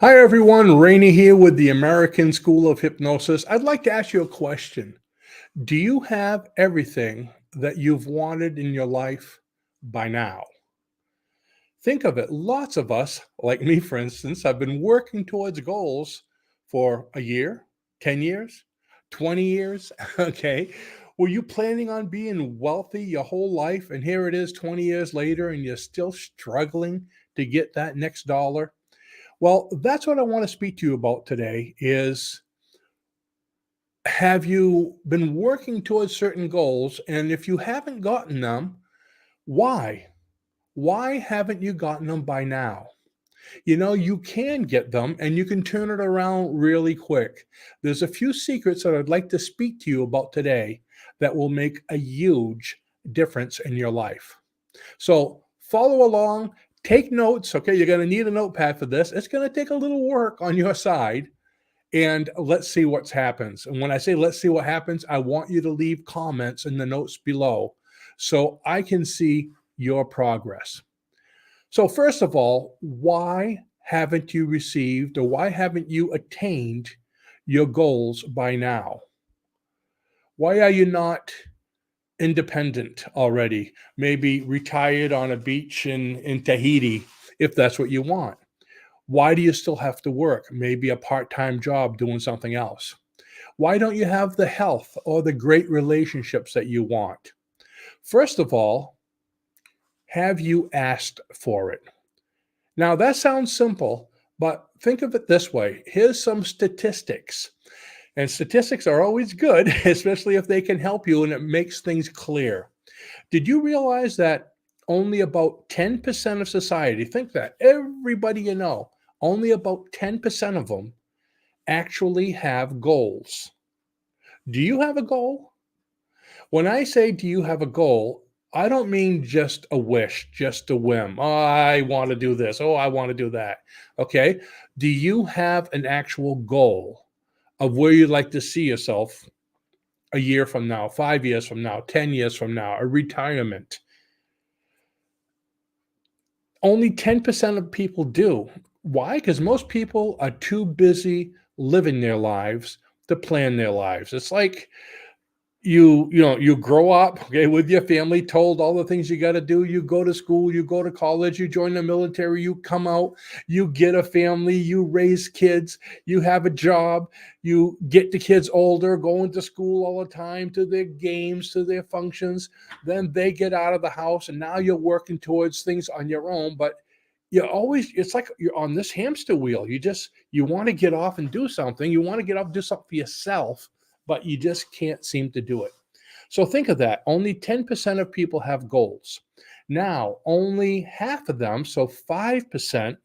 Hi, everyone. Rainey here with the American School of Hypnosis. I'd like to ask you a question. Do you have everything that you've wanted in your life by now? Think of it. Lots of us, like me, for instance, have been working towards goals for a year, 10 years, 20 years. Okay. Were you planning on being wealthy your whole life? And here it is 20 years later, and you're still struggling to get that next dollar? Well, that's what I want to speak to you about today is have you been working towards certain goals? And if you haven't gotten them, why? Why haven't you gotten them by now? You can get them and you can turn it around really quick. There's a few secrets that I'd like to speak to you about today that will make a huge difference in your life. So follow along, take notes. Okay, you're going to need a notepad for this. It's going to take a little work on your side, and let's see what happens. And when I say let's see what happens, I want you to leave comments in the notes below so I can see your progress. So, first of all, why haven't you received or why haven't you attained your goals by now? Why are you not independent already? Maybe retired on a beach in Tahiti, if that's what you want. Why do you still have to work? Maybe a part time job doing something else. Why don't you have the health or the great relationships that you want? First of all, have you asked for it? Now, that sounds simple, but think of it this way. Here's some statistics. And statistics are always good, especially if they can help you and it makes things clear. Did you realize that only about 10% of society, think that, everybody you know, only about 10% of them actually have goals? Do you have a goal? When I say, do you have a goal, I don't mean just a wish, just a whim. Oh, I want to do this. Oh, I want to do that. Okay. Do you have an actual goal of where you'd like to see yourself a year from now, 5 years from now, 10 years from now, a retirement? Only 10% of people do. Why? Because most people are too busy living their lives to plan their lives. It's like you grow up, okay, with your family, told all the things you got to do. You go to school, you go to college, you join the military, you come out, you get a family, you raise kids, you have a job, you get the kids older, going to school all the time, to their games, to their functions. Then they get out of the house and now you're working towards things on your own. But it's like you're on this hamster wheel. You want to get off and do something. You want to get off and do something for yourself, but you just can't seem to do it. So think of that. Only 10% of people have goals. Now, only half of them, so 5%,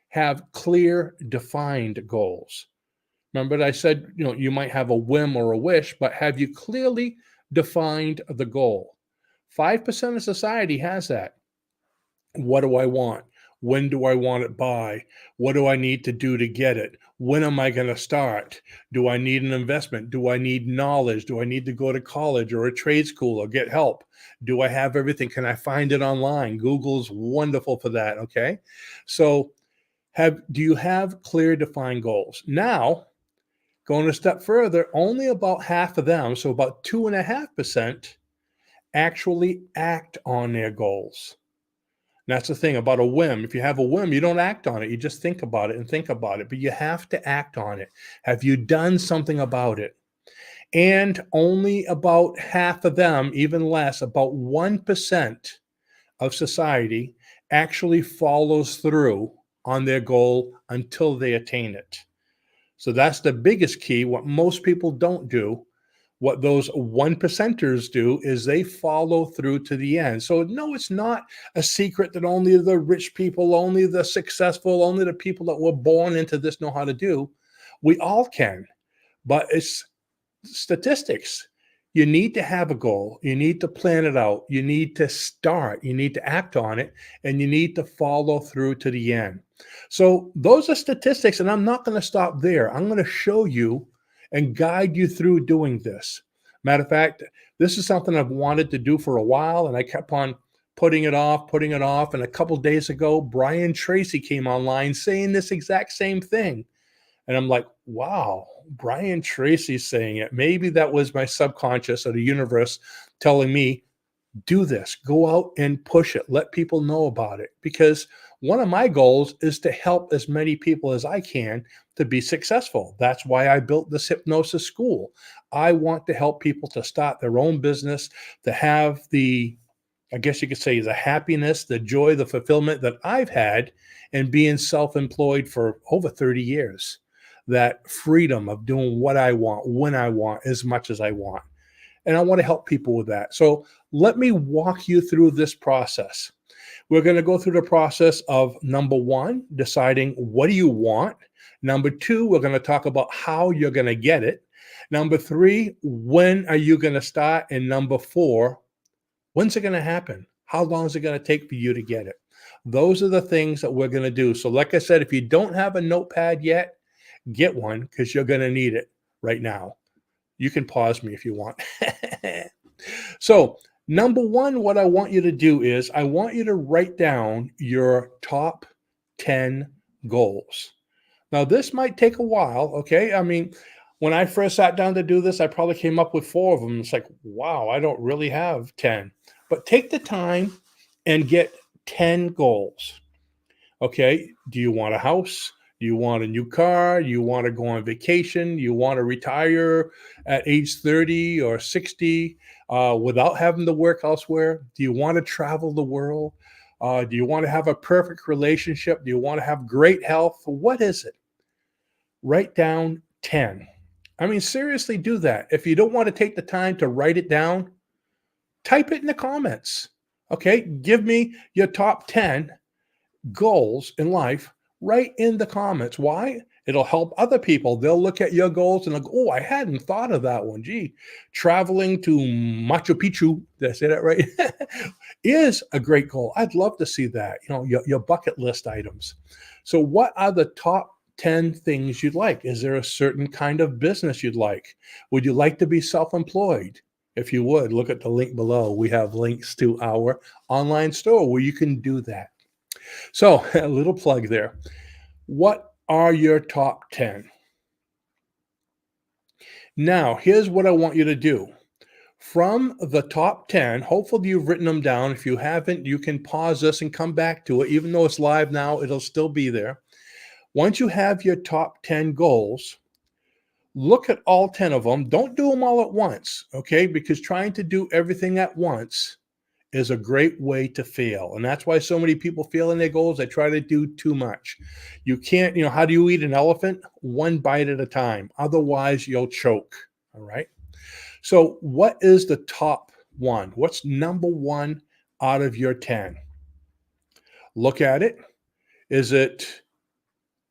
have clear, defined goals. Remember that I said, you might have a whim or a wish, but have you clearly defined the goal? 5% of society has that. What do I want? When do I want it by? What do I need to do to get it? When am I going to start? Do I need an investment? Do I need knowledge? Do I need to go to college or a trade school or get help? Do I have everything? Can I find it online? Google's wonderful for that. Okay. So do you have clear defined goals? Now, going a step further, only about half of them, so about 2.5%, actually act on their goals. That's the thing about a whim. If you have a whim, you don't act on it. You just think about it and think about it, but you have to act on it. Have you done something about it? And only about half of them, even less, about 1% of society actually follows through on their goal until they attain it. So that's the biggest key. What most people don't do, what those one percenters do, is they follow through to the end. So, no, it's not a secret that only the rich people, only the successful, only the people that were born into this know how to do. We all can, but it's statistics. You need to have a goal. You need to plan it out. You need to start. You need to act on it, and you need to follow through to the end. So, those are statistics, and I'm not going to stop there. I'm going to show you and guide you through doing this. Matter of fact, this is something I've wanted to do for a while, and I kept on putting it off. And a couple days ago, Brian Tracy came online saying this exact same thing. And I'm like, wow, Brian Tracy's saying it. Maybe that was my subconscious or the universe telling me, do this, go out and push it, let people know about it. Because one of my goals is to help as many people as I can to be successful. That's why I built this hypnosis school. I want to help people to start their own business, to have the, I guess you could say, the happiness, the joy, the fulfillment that I've had in being self-employed for over 30 years. That freedom of doing what I want, when I want, as much as I want. And I want to help people with that. So let me walk you through this process. We're going to go through the process of number one, deciding what do you want. Number two, we're going to talk about how you're going to get it. Number three, when are you going to start? And number four, when's it going to happen? How long is it going to take for you to get it? Those are the things that we're going to do. So like I said, if you don't have a notepad yet, get one because you're going to need it right now. You can pause me if you want. So number one, what I want you to do is I want you to write down your top 10 goals. Now, this might take a while, okay? I mean, when I first sat down to do this, I probably came up with 4 of them. It's like, wow, I don't really have 10. But take the time and get 10 goals, okay? Do you want a house? Do you want a new car? You want to go on vacation? You want to retire at age 30 or 60 without having to work elsewhere? Do you want to travel the world? Do you want to have a perfect relationship? Do you want to have great health? What is it? Write down 10. I mean, seriously, do that. If you don't want to take the time to write it down, type it in the comments. Okay, give me your top 10 goals in life right in the comments. Why? It'll help other people. They'll look at your goals and they'll go, oh, I hadn't thought of that one. Gee, traveling to Machu Picchu, did I say that right? Is a great goal. I'd love to see that, your bucket list items. So what are the top 10 things you'd like? Is there a certain kind of business you'd like? Would you like to be self-employed? If you would, look at the link below. We have links to our online store where you can do that. So a little plug there. What are your top 10? Now, here's what I want you to do. From the top 10, hopefully you've written them down. If you haven't, you can pause this and come back to it. Even though it's live now, it'll still be there. Once you have your top 10 goals, look at all 10 of them. Don't do them all at once, okay? Because trying to do everything at once is a great way to fail. And that's why so many people fail in their goals. They try to do too much. You can't, how do you eat an elephant? One bite at a time. Otherwise, you'll choke. All right. So what is the top one? What's number one out of your 10? Look at it. Is it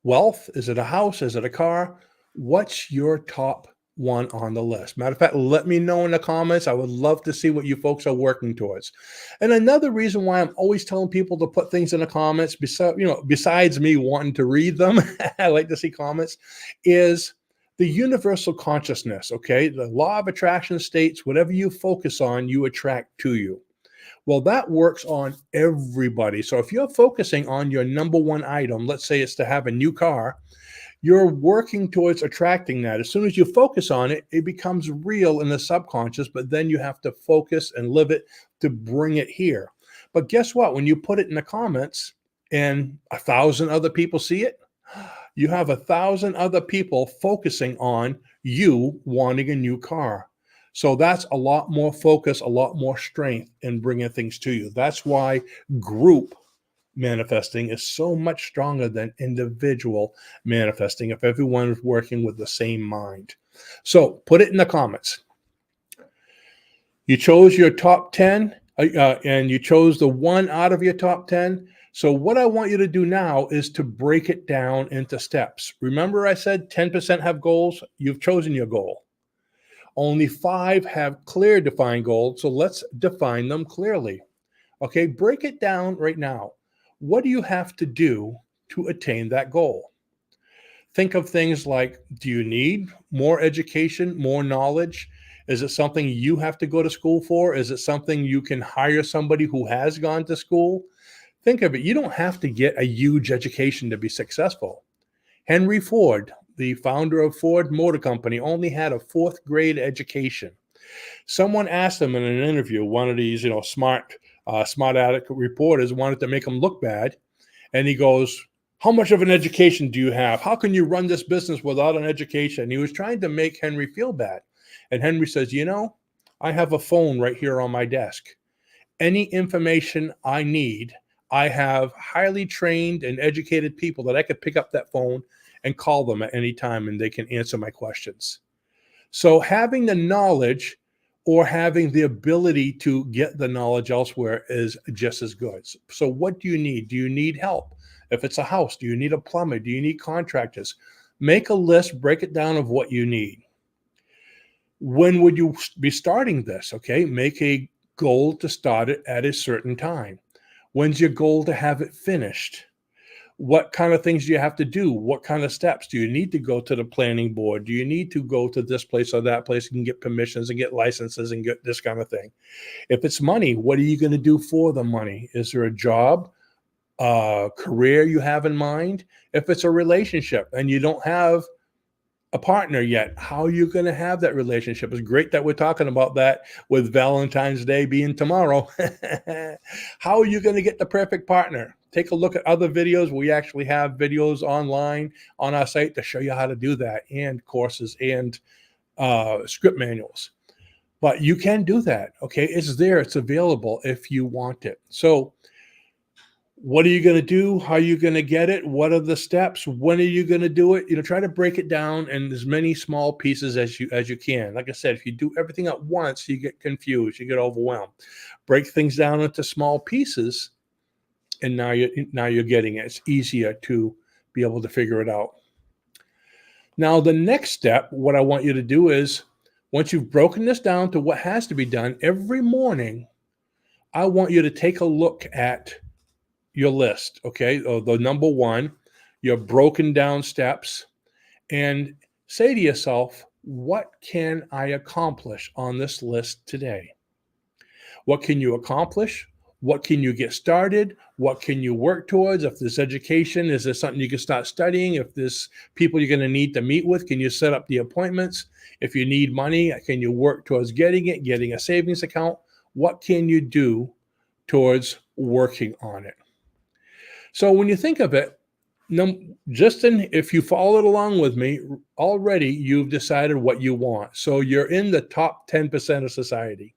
wealth? Is it a house? Is it a car? What's your top one on the list? Matter of fact, let me know in the comments. I would love to see what you folks are working towards. And another reason why I'm always telling people to put things in the comments, besides me wanting to read them, I like to see comments, is the universal consciousness, okay? The law of attraction states whatever you focus on, you attract to you. Well, that works on everybody. So if you're focusing on your number one item, let's say it's to have a new car, you're working towards attracting that. As soon as you focus on it, it becomes real in the subconscious, but then you have to focus and live it to bring it here. But guess what? When you put it in the comments and 1,000 other people see it, you have 1,000 other people focusing on you wanting a new car. So that's a lot more focus, a lot more strength in bringing things to you. That's why group manifesting is so much stronger than individual manifesting if everyone is working with the same mind. So put it in the comments. You chose your top 10 and you chose the one out of your top 10. So what I want you to do now is to break it down into steps. Remember I said 10% have goals? You've chosen your goal. Only 5 have clear defined goals. So let's define them clearly. Okay, break it down right now. What do you have to do to attain that goal? Think of things like, do you need more education, more knowledge? Is it something you have to go to school for? Is it something you can hire somebody who has gone to school? Think of it. You don't have to get a huge education to be successful. Henry Ford, the founder of Ford Motor Company, only had a fourth grade education. Someone asked him in an interview, one of these, smart aleck reporters wanted to make him look bad. And he goes, how much of an education do you have? How can you run this business without an education? He was trying to make Henry feel bad. And Henry says, I have a phone right here on my desk. Any information I need, I have highly trained and educated people that I could pick up that phone and call them at any time and they can answer my questions. So having the knowledge or having the ability to get the knowledge elsewhere is just as good. So what do you need? Do you need help? If it's a house, do you need a plumber? Do you need contractors? Make a list, break it down of what you need. When would you be starting this? Okay, make a goal to start it at a certain time. When's your goal to have it finished? What kind of things do you have to do? What kind of steps? Do you need to go to the planning board? Do you need to go to this place or that place and get permissions and get licenses and get this kind of thing? If it's money, what are you going to do for the money? Is there a job, career you have in mind? If it's a relationship and you don't have a partner yet, how are you going to have that relationship? It's great that we're talking about that with Valentine's Day being tomorrow. How are you going to get the perfect partner? Take a look at other videos. We actually have videos online on our site to show you how to do that, and courses and script manuals. But you can do that. Okay, it's there. It's available if you want it. So what are you going to do? How are you going to get it? What are the steps? When are you going to do it? Try to break it down in as many small pieces as you can. Like I said, if you do everything at once, you get confused, you get overwhelmed. Break things down into small pieces, and now you're getting it. It's easier to be able to figure it out. Now, the next step, what I want you to do is, once you've broken this down to what has to be done every morning, I want you to take a look at your list, okay? The number one, your broken down steps, and say to yourself, what can I accomplish on this list today? What can you accomplish? What can you get started? What can you work towards? If there's education, is there something you can start studying? If there's people you're going to need to meet with, can you set up the appointments? If you need money, can you work towards getting it, getting a savings account? What can you do towards working on it? So when you think of it, if you followed along with me, already you've decided what you want. So you're in the top 10% of society.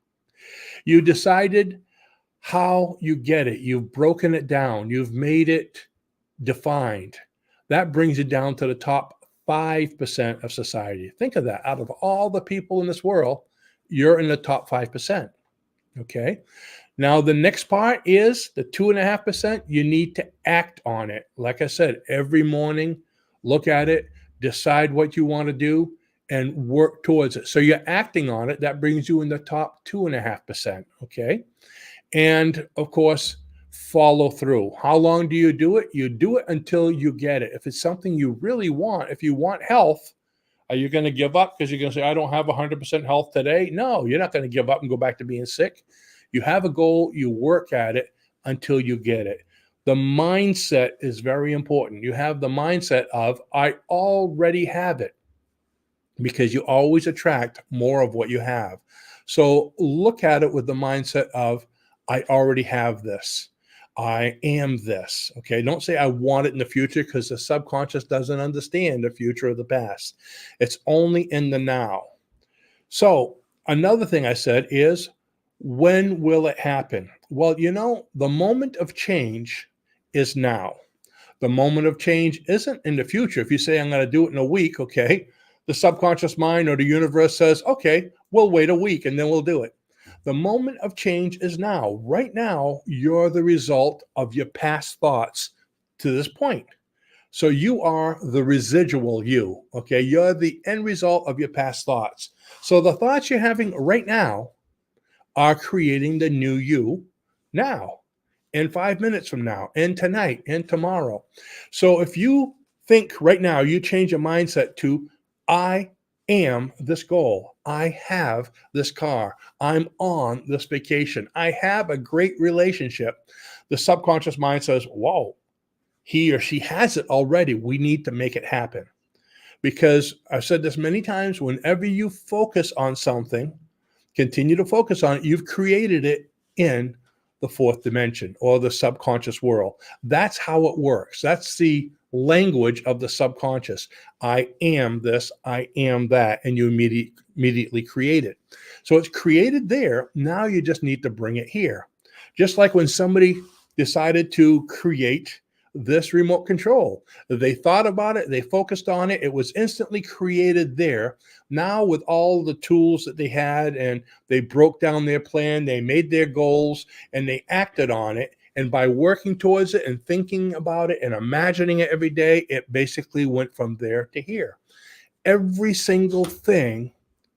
You decided how you get it. You've broken it down. You've made it defined. That brings you down to the top 5% of society. Think of that. Out of all the people in this world, you're in the top 5%. Okay. Now, the next part is the 2.5%. You need to act on it. Like I said, every morning, look at it, decide what you want to do, and work towards it. So you're acting on it. That brings you in the top 2.5%. Okay. And of course, follow through. How long do you do it? You do it until you get it. If it's something you really want, if you want health, are you going to give up because you're going to say, I don't have 100% health today? No, you're not going to give up and go back to being sick. You have a goal, you work at it until you get it. The mindset is very important. You have the mindset of, I already have it, because you always attract more of what you have. So look at it with the mindset of, I already have this. I am this. Okay. Don't say I want it in the future, because the subconscious doesn't understand the future or the past. It's only in the now. So another thing I said is, when will it happen? Well, the moment of change is now. The moment of change isn't in the future. If you say, I'm going to do it in a week, okay, the subconscious mind or the universe says, okay, we'll wait a week and then we'll do it. The moment of change is now. Right now, you're the result of your past thoughts to this point. So you are the residual you, okay? You're the end result of your past thoughts. So the thoughts you're having right now are creating the new you now, and 5 minutes from now, and tonight, and tomorrow. So if you think right now, you change your mindset to, I am this goal. I have this car. I'm on this vacation. I have a great relationship. The subconscious mind says, whoa, he or she has it already. We need to make it happen. Because I've said this many times, whenever you focus on something, continue to focus on it, you've created it in the fourth dimension or the subconscious world. That's how it works. That's the language of the subconscious. I am this, I am that, and you immediately create it. So it's created there. Now you just need to bring it here. Just like when somebody decided to create this remote control, they thought about it, they focused on it, it was instantly created there. Now, with all the tools that they had, and they broke down their plan, they made their goals, and they acted on it. And by working towards it and thinking about it and imagining it every day, it basically went from there to here. Every single thing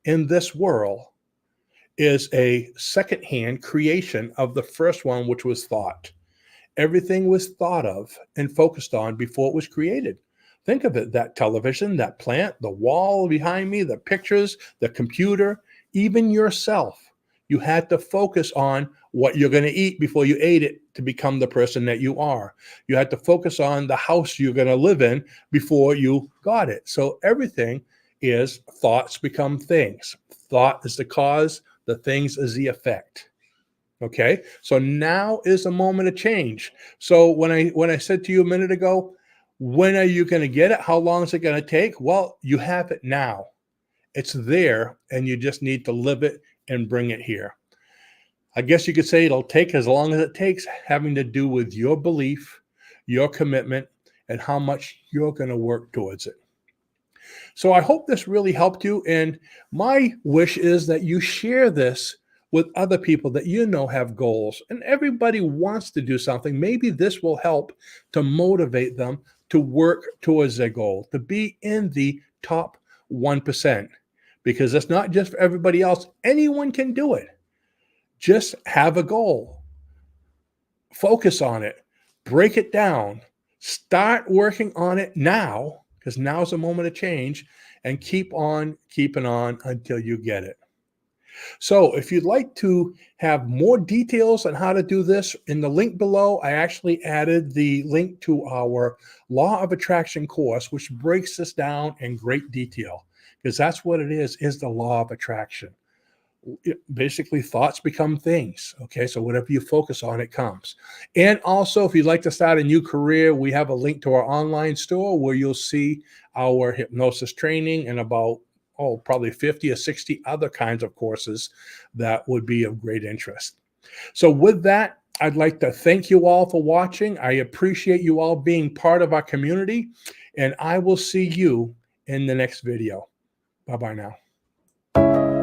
in this world is a secondhand creation of the first one, which was thought. Everything was thought of and focused on before it was created. Think of it, that television, that plant, the wall behind me, the pictures, the computer, even yourself. You had to focus on what you're going to eat before you ate it to become the person that you are. You had to focus on the house you're going to live in before you got it. So everything is thoughts become things. Thought is the cause, the things is the effect. Okay, so now is a moment of change. So when I said to you a minute ago, when are you going to get it? How long is it going to take? Well, you have it now. It's there, and you just need to live it and bring it here. I guess you could say it'll take as long as it takes, having to do with your belief, your commitment, and how much you're going to work towards it. So I hope this really helped you. And my wish is that you share this with other people that you know have goals. And everybody wants to do something. Maybe this will help to motivate them to work towards their goal, to be in the top 1%. Because it's not just for everybody else. Anyone can do it. Just have a goal. Focus on it. Break it down. Start working on it now, because now is a moment of change, and keep on keeping on until you get it. So if you'd like to have more details on how to do this, in the link below, I actually added the link to our Law of Attraction course, which breaks this down in great detail, because that's what it is the Law of Attraction. Basically, thoughts become things. Okay, so whatever you focus on, it comes. And also, if you'd like to start a new career, we have a link to our online store where you'll see our hypnosis training and about probably 50 or 60 other kinds of courses that would be of great interest. So with that, I'd like to thank you all for watching. I appreciate you all being part of our community, and I will see you in the next video. Bye-bye now.